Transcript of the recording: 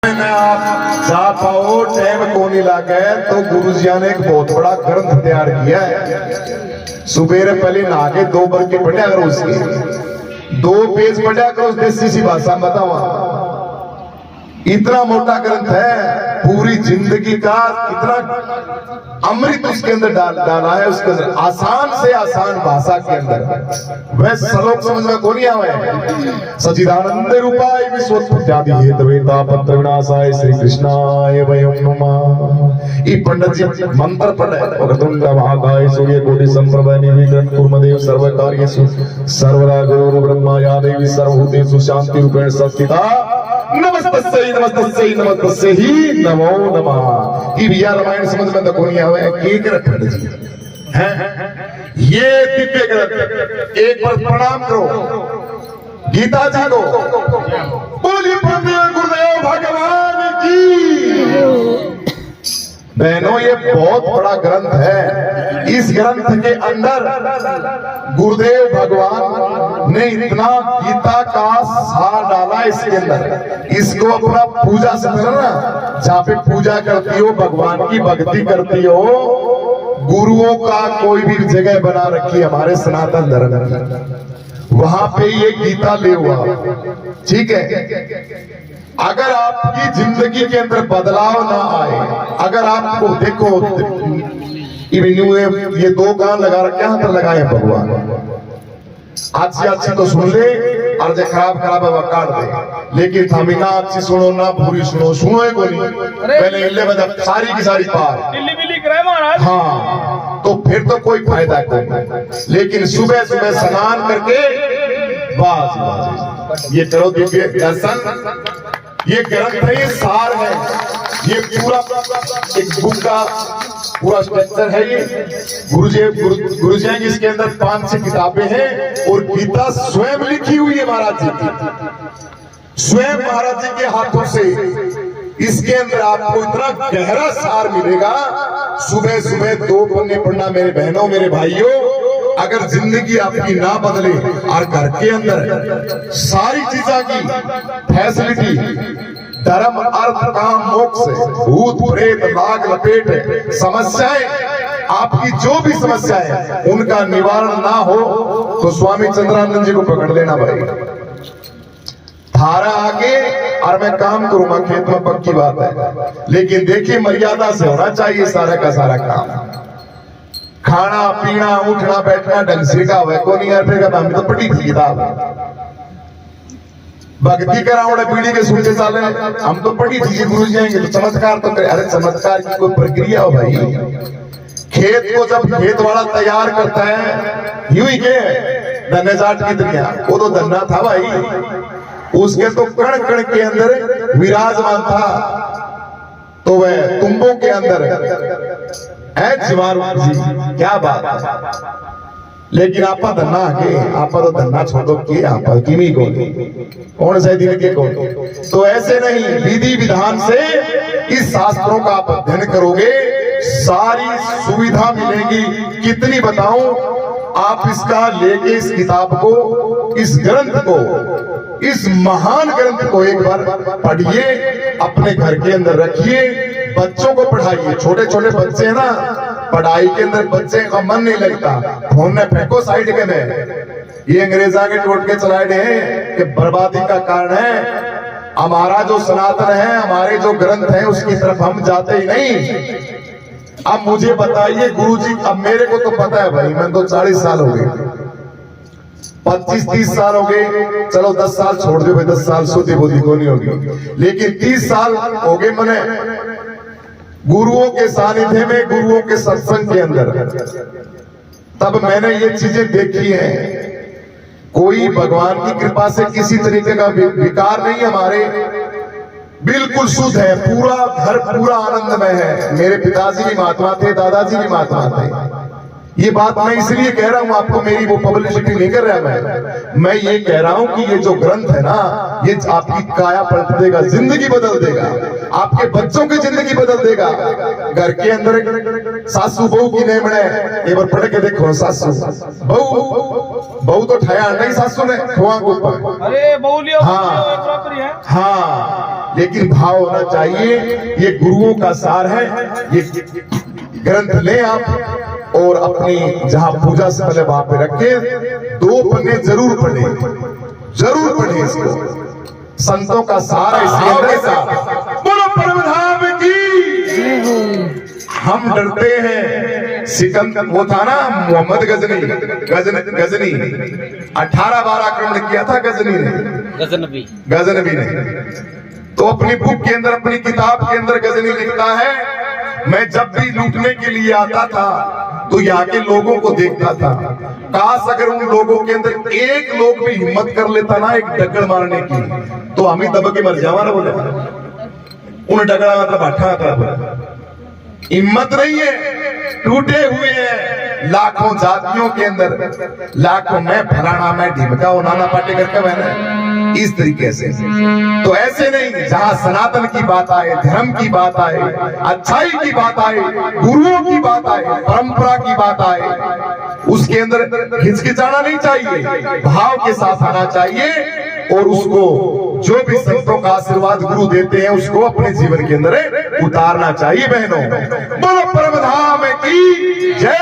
आप जा पाओ टाइम को नहीं लागे तो गुरु जी ने एक बहुत बड़ा ग्रंथ तैयार किया है। सुबेरे पहले नहा के 2 वर्ग के पढ़ा करो, उसकी 2 पेज पढ़ा करो, देसी सी भाषा में बताओ। इतना मोटा ग्रंथ है, पूरी जिंदगी का इतना अमृत उसके अंदर डाला है, उसके अंदर आसान से आसान भाषा के अंदर। वह श्लोक समझ में कौन आवे। सच्चिदानंद रूपाय विश्वोत्पत्त्यादि हेतवेता पत्र विनाशाय श्री कृष्णाय वयं नमः। ई पंडित जी मंत्र पढ़े और वक्रतुंड महाकाय सूर्यकोटि समप्रभ निर्विघ्नं कुर्मदेव सर्वकार्येषु सर्वदा गुरुर् ब्रह्मा या देवी सर्वभूतेषु शांति रूपेण संस्थिता नमस्तस्यै नमस्तस्यै नमस्तस्यै ही नमो नमः। ई भैया रामायण समझ में तो कोई आवे के ग्रंथ है ये दिव्य ग्रंथ। एक बार प्रणाम करो गीता जी को। बोलिए गुरुदेव भगवान की। बहनों ये बहुत बड़ा ग्रंथ है। इस ग्रंथ के अंदर गुरुदेव भगवान ने इतना गीता का सार डाला इसके अंदर। इसको अपना पूजा से ना, जहाँ पे पूजा करती हो, भगवान की भक्ति करती हो, गुरुओं का कोई भी जगह बना रखी हमारे सनातन धर्म में, वहां पे ये गीता ले हुआ। ठीक है, अगर आपकी जिंदगी के अंदर बदलाव ना आए, अगर आपको देखो ये 2 कान लगा रखे, यहाँ पर लगाए भगवान। अच्छी अच्छी तो सुन ले और जो खराब खराब है वह काट दे, लेकिन थामी ना अच्छी सुनो ना बुरी सुनो, सुनो ही कोई पहले इल्ले बदब सारी की सारी पार दिल्ली बिल्ली करे महाराज। हाँ, तो फिर तो कोई फायदा नहीं। लेकिन सुबह सुबह स्नान करके बाज ये करो दिव्य दर्शन। ये ग्रंथ है, ये सार है, ये पूरा एक बुक का पूरा स्ट्रक्चर है। ये गुरु जी की इसके अंदर 5-6 किताबें हैं और गीता स्वयं लिखी हुई है महाराज जी की, स्वयं महाराज जी के हाथों से। इसके अंदर आपको इतना गहरा सार मिलेगा। सुबह सुबह 2 पन्ने पढ़ना मेरे बहनों मेरे भाइयों। अगर जिंदगी आपकी ना बदले और घर के अंदर सारी चीजों की फैसिलिटी, धर्म अर्थ काम मोक्ष, भूत प्रेत नाग लपेट समस्याएं, आपकी जो भी समस्याएं है उनका निवारण ना हो तो स्वामी चंद्रानंद जी को पकड़ लेना भाई। थारा आगे और मैं काम करूंगा खेत में, पक्की बात है, लेकिन देखिए मर्यादा से होना चाहिए सारा का सारा काम। खाना पीना उठना बैठना ढंग से का हुआ को नहीं यार, फिर हम तो पढ़ी थी किताब। भक्ति कराओ पीढ़ी के सुनते साले हम तो पढ़ी थी, गुरु जी आएंगे तो चमत्कार तो करे। अरे चमत्कार की कोई प्रक्रिया हो भाई। खेत को जब खेत वाला तैयार करता है, यूं ही के धन्य जाट की दुनिया, वो तो धन्ना था भाई, उसके तो कण कण के अंदर विराजमान था। तो वह तुम्बों के अंदर है जीवाणु जी, क्या बात। लेकिन आपा धन्ना के आपा तो धन्ना छोड़ो के आपा किमी को कौन से दिन के को। तो ऐसे नहीं, विधि विधान से इस शास्त्रों का आप अध्ययन करोगे, सारी सुविधा मिलेगी। कितनी बताऊं, आप इसका लेके इस किताब को, इस ग्रंथ को, इस महान ग्रंथ को एक बार पढ़िए, अपने घर के अंदर रखिए, बच्चों को पढ़ाइए। छोटे छोटे बच्चे हैं ना, पढ़ाई के अंदर बच्चे का मन नहीं लगता, फोन में फेंको साइड के में। ये अंग्रेजा के टोटके चलाए हैं कि बर्बादी का कारण है। हमारा जो सनातन है, हमारे जो ग्रंथ हैं, उसकी तरफ हम जाते ही नहीं। अब मुझे बताइए गुरुजी, अब मेरे को तो पता है भाई, मैं तो 40 साल हो गए, 25-30 साल हो गए, चलो 10 साल छोड़ दो भाई, 10 साल सोती बोधी को नहीं होगी, लेकिन 30 साल हो गए मैंने गुरुओं के सानिध्य में, गुरुओं के सत्संग के अंदर। तब मैंने ये चीजें देखी हैं। कोई भगवान की कृपा से किसी तरीके का विकार नहीं, हमारे बिल्कुल शुद्ध है, पूरा घर पूरा आनंदमय है। मेरे पिताजी भी महात्मा थे, दादाजी भी महात्मा थे। ये बात मैं इसलिए कह रहा हूं आपको, मेरी वो पब्लिसिटी नहीं कर रहा मैं ये कह रहा हूं कि ये जो ग्रंथ है ना, ये आपकी काया पलट देगा, जिंदगी बदल देगा, आपके बच्चों की जिंदगी बदल देगा। घर के अंदर सासू बहू की नेम है, एक बार पढ़ के देखो। सासू बहू तो ठया नहीं, सासू ने खुआ को ऊपर। अरे बहुलिया हाँ, लेकिन भाव होना चाहिए। ये गुरुओं का सार है। ये ग्रंथ लें आप और अपनी जहां पूजा से पहले वहां पे रखें, 2 पन्ने जरूर पढ़ें इसको। संतों का सार है इसके अंदर सार। बोलो परमधाम की। हम डरते हैं सिकंदर, वो था ना मोहम्मद गजनी 18 बार आक्रमण किया था गजनवी ने। तो अपनी बुक के अंदर, अपनी किताब के अंदर गजनी लिखता है, मैं जब भी लूटने के लिए आता था तो यहाँ के लोगों को देखता था, काश अगर उन लोगों के अंदर एक लोग भी हिम्मत कर लेता ना एक डगड़ मारने की, तो हम ही दब के मर जावा ना। बोले उन डगड़ा मतलब अट्ठा था, हिम्मत नहीं है, टूटे हुए हैं लाखों जातियों के अंदर, लाखों में फलाना में ढिमका नाना पाटेकर का मैंने इस तरीके से। तो ऐसे नहीं, जहां सनातन की बात आए, धर्म की बात आए, अच्छाई की बात आए, गुरुओं की बात आए, परंपरा की बात आए, उसके अंदर हिचकिचाना नहीं चाहिए, भाव के साथ आना चाहिए और उसको जो भी संतों का आशीर्वाद गुरु देते हैं उसको अपने जीवन के अंदर उतारना चाहिए। बहनों, बोलो परमधाम की जय।